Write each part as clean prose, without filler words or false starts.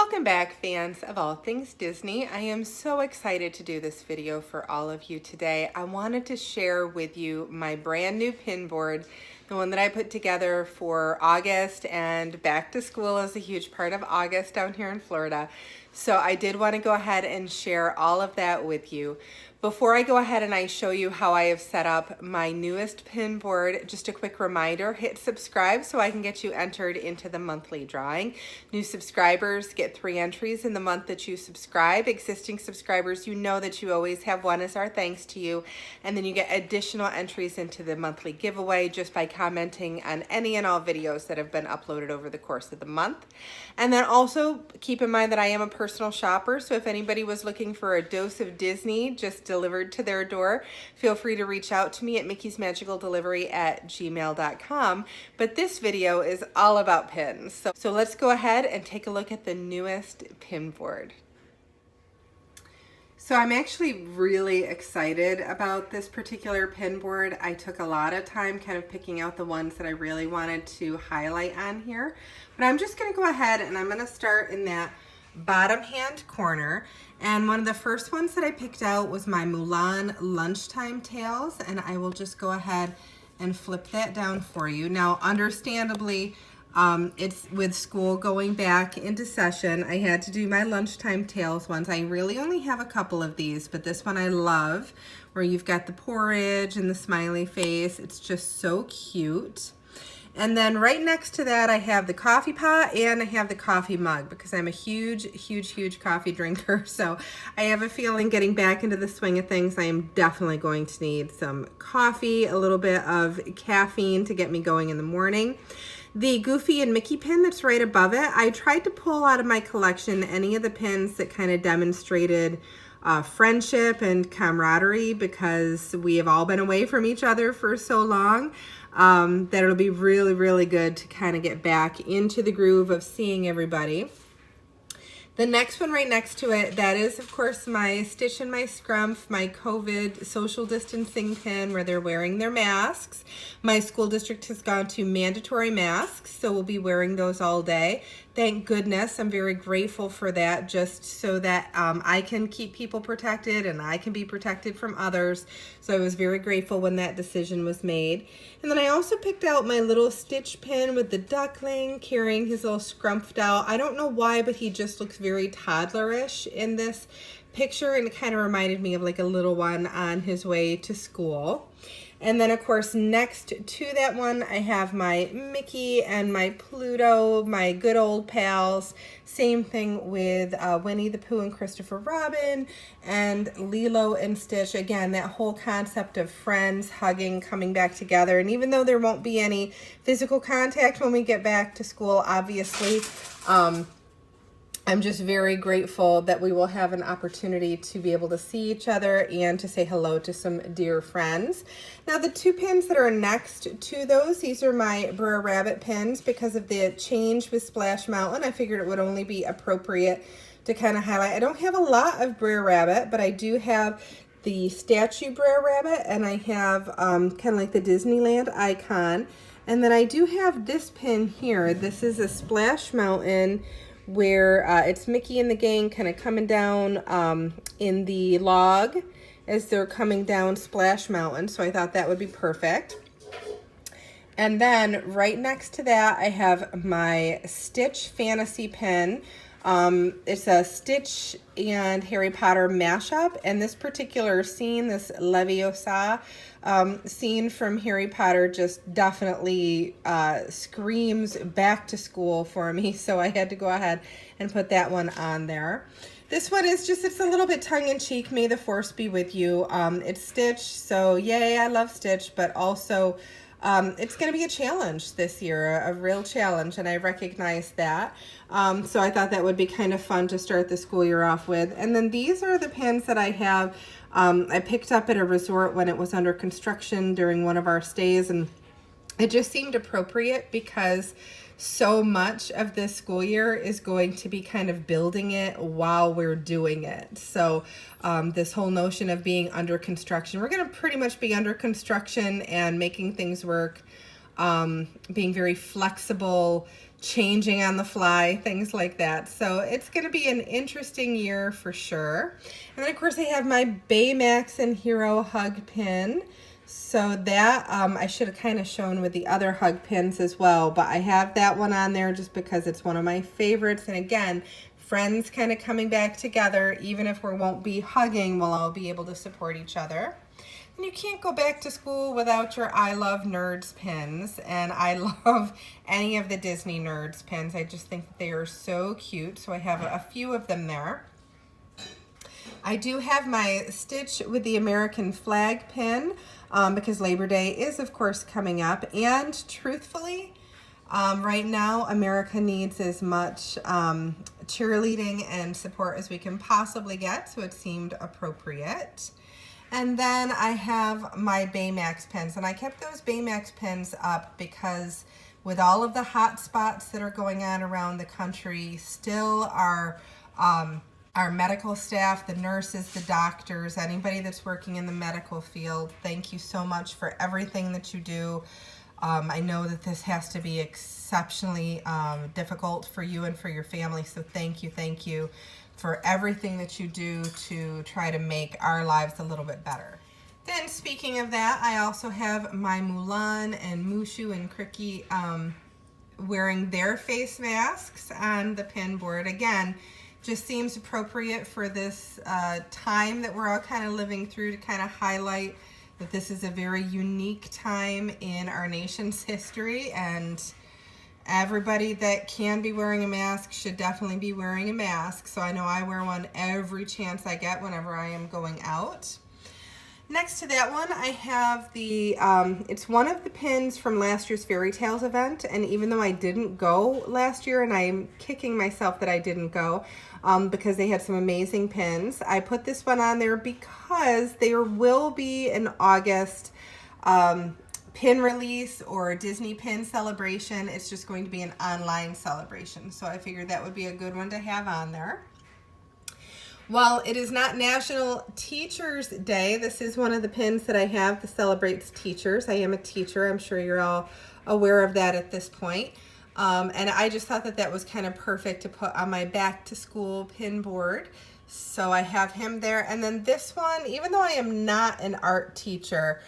Welcome back, fans of all things Disney. I am so excited to do this video for all of you today. I wanted to share with you my brand new pin board, the one that I put together for August, and back to school is a huge part of August down here in Florida. So I did want to go ahead and share all of that with you. Before I go ahead and I show you how I have set up my newest pin board, just a quick reminder, hit subscribe so I can get you entered into the monthly drawing. New subscribers get 3 entries in the month that you subscribe. Existing subscribers, you know that you always have one as our thanks to you. And then you get additional entries into the monthly giveaway just by commenting on any and all videos that have been uploaded over the course of the month. And then also keep in mind that I am a personal shopper, so if anybody was looking for a dose of Disney just delivered to their door, feel free to reach out to me at mickey'smagicaldelivery@gmail.com. But this video is all about pins. So let's go ahead and take a look at the newest pin board. So I'm actually really excited about this particular pin board. I took a lot of time kind of picking out the ones that I really wanted to highlight on here. But I'm just gonna go ahead and I'm gonna start in that bottom hand corner. And one of the first ones that I picked out was my Mulan Lunchtime Tales, and I will just go ahead and flip that down for you. Now, understandably, it's with school going back into session, I had to do my Lunchtime Tales ones. I really only have a couple of these, but this one I love, where you've got the porridge and the smiley face. It's just so cute. And then right next to that, I have the coffee pot and I have the coffee mug because I'm a huge coffee drinker. So I have a feeling getting back into the swing of things, I am definitely going to need some coffee, a little bit of caffeine to get me going in the morning. The Goofy and Mickey pin that's right above it, I tried to pull out of my collection any of the pins that kind of demonstrated friendship and camaraderie, because we have all been away from each other for so long that it'll be really good to kind of get back into the groove of seeing everybody. The next one right next to it, that is of course my Stitch and my Scrumph, my COVID social distancing pin where they're wearing their masks. My school district has gone to mandatory masks, so we'll be wearing those all day. Thank goodness, I'm very grateful for that, just so that I can keep people protected and I can be protected from others. So I was very grateful when that decision was made. And then I also picked out my little Stitch pin with the duckling carrying his little Scrumph doll. I don't know why, but he just looks very toddlerish in this picture, and it kind of reminded me of like a little one on his way to school. And then of course next to that one I have my Mickey and my Pluto, my good old pals. Same thing with Winnie the Pooh and Christopher Robin and Lilo and Stitch. Again, that whole concept of friends hugging, coming back together. And even though there won't be any physical contact when we get back to school, obviously, I'm just very grateful that we will have an opportunity to be able to see each other and to say hello to some dear friends. Now, the 2 pins that are next to those, these are my Brer Rabbit pins. Because of the change with Splash Mountain, I figured it would only be appropriate to kind of highlight. I don't have a lot of Brer Rabbit, but I do have the statue Brer Rabbit, and I have kind of like the Disneyland icon. And then I do have this pin here. This is a Splash Mountain where it's Mickey and the gang kind of coming down in the log as they're coming down Splash Mountain. So I thought that would be perfect. And then right next to that, I have my Stitch Fantasy pin. It's a Stitch and Harry Potter mashup, and this particular scene, this Leviosa scene from Harry Potter, just definitely screams back to school for me, so I had to go ahead and put that one on there. This one is just, it's a little bit tongue-in-cheek, may the force be with you. It's Stitch, so yay, I love Stitch, but also it's going to be a challenge this year, a real challenge, and I recognize that. So I thought that would be kind of fun to start the school year off with. And then these are the pins that I have. I picked up at a resort when it was under construction during one of our stays, and it just seemed appropriate because so much of this school year is going to be kind of building it while we're doing it. So this whole notion of being under construction, we're going to pretty much be under construction and making things work, being very flexible changing on the fly, things like that. So it's going to be an interesting year for sure. And then of course I have my Baymax and Hero hug pin. So that I should have kind of shown with the other hug pins as well, but I have that one on there just because it's one of my favorites. And again, friends kind of coming back together, even if we won't be hugging, we'll all be able to support each other. And you can't go back to school without your I Love Nerds pins, and I love any of the Disney Nerds pins. I just think that they are so cute, so I have a few of them there. I do have my Stitch with the American flag pin because Labor Day is of course coming up, and truthfully, right now America needs as much cheerleading and support as we can possibly get, so it seemed appropriate. And then I have my Baymax pins, and I kept those Baymax pins up because with all of the hot spots that are going on around the country, still our medical staff, the nurses, the doctors, anybody that's working in the medical field, thank you so much for everything that you do. I know that this has to be exceptionally difficult for you and for your family, so thank you for everything that you do to try to make our lives a little bit better. Then speaking of that, I also have my Mulan and Mushu and Cricky wearing their face masks on the pin board. Again, just seems appropriate for this time that we're all kind of living through, to kind of highlight that this is a very unique time in our nation's history, and everybody that can be wearing a mask should definitely be wearing a mask. So I know I wear one every chance I get whenever I am going out. Next to that one, I have the, it's one of the pins from last year's Fairy Tales event, and even though I didn't go last year, and I'm kicking myself that I didn't go, because they had some amazing pins, I put this one on there because there will be an August pin release or Disney pin celebration. It's just going to be an online celebration, so I figured that would be a good one to have on there. While it is not National Teachers Day, this is one of the pins that I have that celebrates teachers. I am a teacher. I'm sure you're all aware of that at this point. And I just thought that that was kind of perfect to put on my back to school pin board. So I have him there. And then this one, even though I am not an art teacher,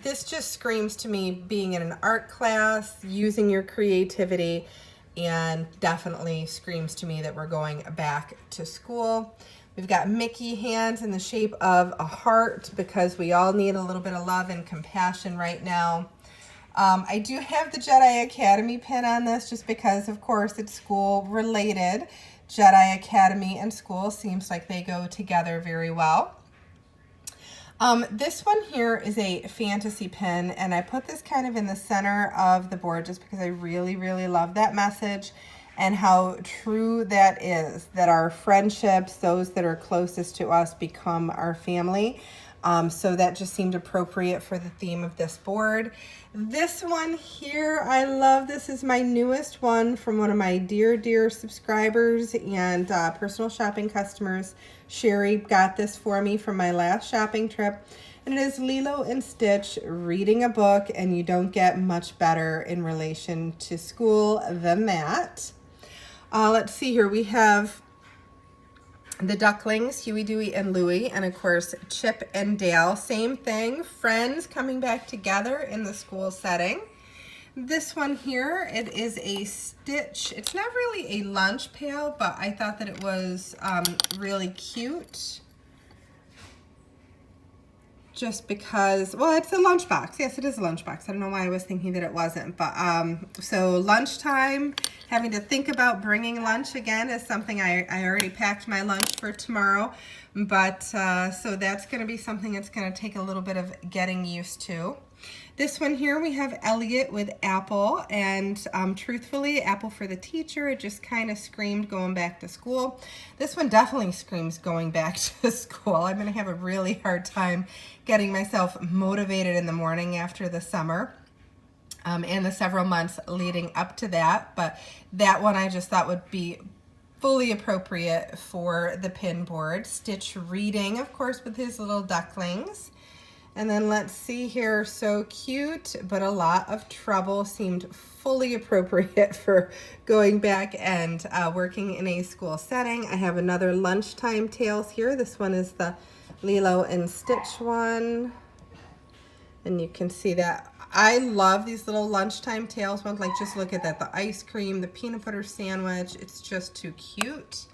this just screams to me being in an art class, using your creativity, and definitely screams to me that we're going back to school. We've got Mickey hands in the shape of a heart because we all need a little bit of love and compassion right now. I do have the Jedi Academy pin on this just because, of course, it's school related. Jedi Academy and school seems like they go together very well. This one here is a fantasy pin, and I put this kind of in the center of the board just because I really, really love that message and how true that is, that our friendships, those that are closest to us, become our family. So that just seemed appropriate for the theme of this board. This one here, I love. This is my newest one from one of my dear subscribers and personal shopping customers. Sherry got this for me from my last shopping trip, and it is Lilo and Stitch reading a book, and you don't get much better in relation to school than that. Let's see here. We have the ducklings, Huey, Dewey, and Louie, and of course Chip and Dale. Same thing, friends coming back together in the school setting. This one here, it is a Stitch. It's not really a lunch pail, but I thought that it was really cute. Just because, well, it's a lunchbox. Yes, it is a lunchbox. I don't know why I was thinking that it wasn't. But so lunchtime, having to think about bringing lunch again is something I already packed my lunch for tomorrow. But so that's going to be something that's going to take a little bit of getting used to. This one here, we have Elliot with Apple, and truthfully, Apple for the teacher. It just kind of screamed going back to school. This one definitely screams going back to school. I'm going to have a really hard time getting myself motivated in the morning after the summer and the several months leading up to that. But that one I just thought would be fully appropriate for the pin board. Stitch reading, of course, with his little ducklings. And then let's see here, so cute, but a lot of trouble. Seemed fully appropriate for going back and working in a school setting. I have another lunchtime tails here. This one is the Lilo and Stitch one. And you can see that. I love these little lunchtime tails ones. Like, just look at that, the ice cream, the peanut butter sandwich. It's just too cute.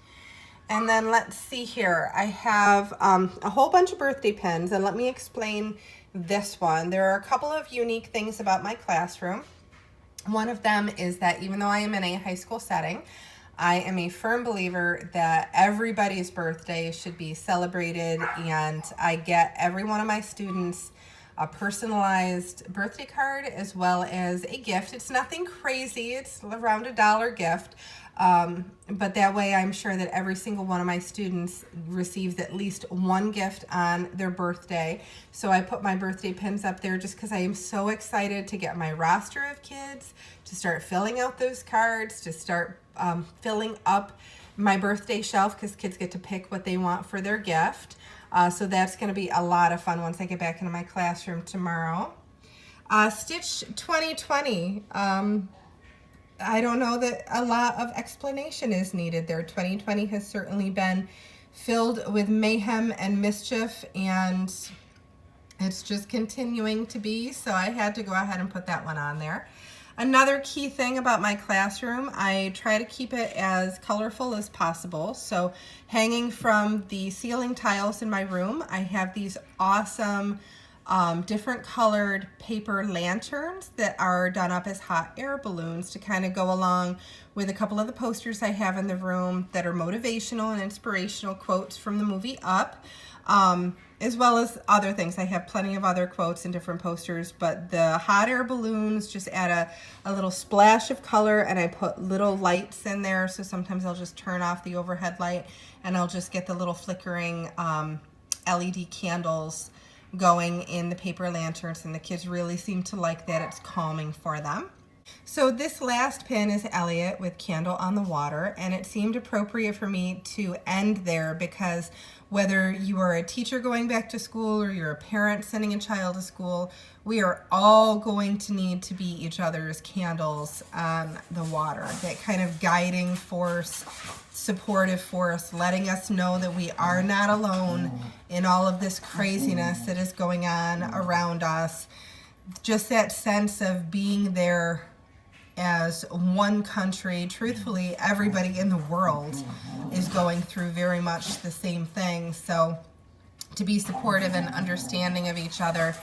And then let's see here. I have a whole bunch of birthday pins, and let me explain this one. There are a couple of unique things about my classroom. One of them is that even though I am in a high school setting, I am a firm believer that everybody's birthday should be celebrated, and I get every one of my students a personalized birthday card as well as a gift. It's nothing crazy, it's around $1 gift. But that way I'm sure that every single one of my students receives at least one gift on their birthday. So I put my birthday pins up there just because I am so excited to get my roster of kids, to start filling out those cards, to start filling up my birthday shelf, because kids get to pick what they want for their gift. So that's going to be a lot of fun once I get back into my classroom tomorrow. Stitch 2020. I don't know that a lot of explanation is needed there. 2020 has certainly been filled with mayhem and mischief, and it's just continuing to be, so I had to go ahead and put that one on there. Another key thing about my classroom, I try to keep it as colorful as possible. So hanging from the ceiling tiles in my room, I have these awesome different colored paper lanterns that are done up as hot air balloons to kind of go along with a couple of the posters I have in the room that are motivational and inspirational quotes from the movie Up, as well as other things. I have plenty of other quotes and different posters, but the hot air balloons just add a little splash of color, and I put little lights in there, so sometimes I'll just turn off the overhead light and I'll just get the little flickering LED candles going in the paper lanterns, and the kids really seem to like that. It's calming for them. So this last pin is Elliot with Candle on the Water, and it seemed appropriate for me to end there because whether you are a teacher going back to school or you're a parent sending a child to school, we are all going to need to be each other's candles on the water. That kind of guiding force, supportive force, letting us know that we are not alone in all of this craziness that is going on around us. Just that sense of being there as one country. Truthfully, everybody in the world is going through very much the same thing. So to be supportive and understanding of each other,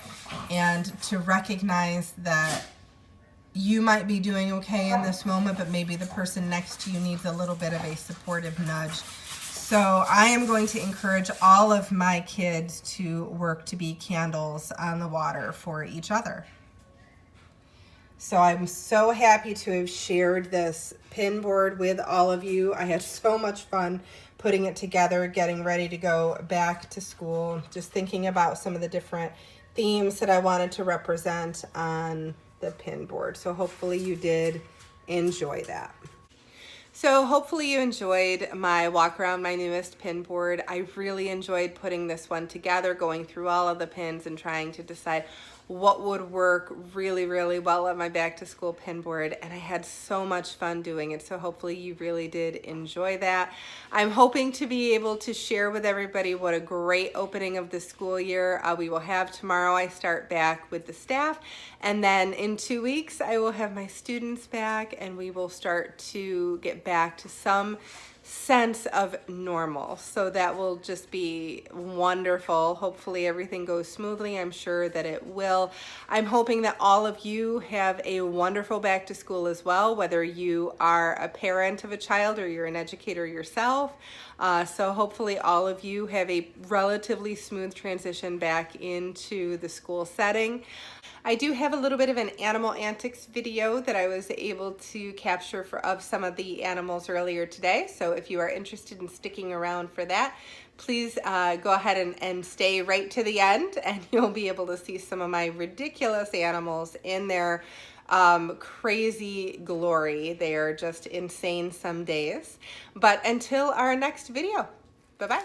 and to recognize that you might be doing okay in this moment, but maybe the person next to you needs a little bit of a supportive nudge. So I am going to encourage all of my kids to work to be candles on the water for each other. So I'm so happy to have shared this pin board with all of you. I had so much fun putting it together, getting ready to go back to school, just thinking about some of the different themes that I wanted to represent on the pin board. So hopefully you did enjoy that. So hopefully you enjoyed my walk around my newest pin board. I really enjoyed putting this one together, going through all of the pins and trying to decide what would work really, really well on my back to school pin board, and I had so much fun doing it. So hopefully you really did enjoy that. I'm hoping to be able to share with everybody what a great opening of the school year we will have tomorrow. I start back with the staff, and then in 2 weeks I will have my students back, and we will start to get back to some sense of normal. So that will just be wonderful. Hopefully everything goes smoothly. I'm sure that it will. I'm hoping that all of you have a wonderful back to school as well, whether you are a parent of a child or you're an educator yourself. So hopefully all of you have a relatively smooth transition back into the school setting. I do have a little bit of an animal antics video that I was able to capture of some of the animals earlier today. So if you are interested in sticking around for that, please go ahead and stay right to the end, and you'll be able to see some of my ridiculous animals in their crazy glory. They are just insane some days. But until our next video, bye-bye.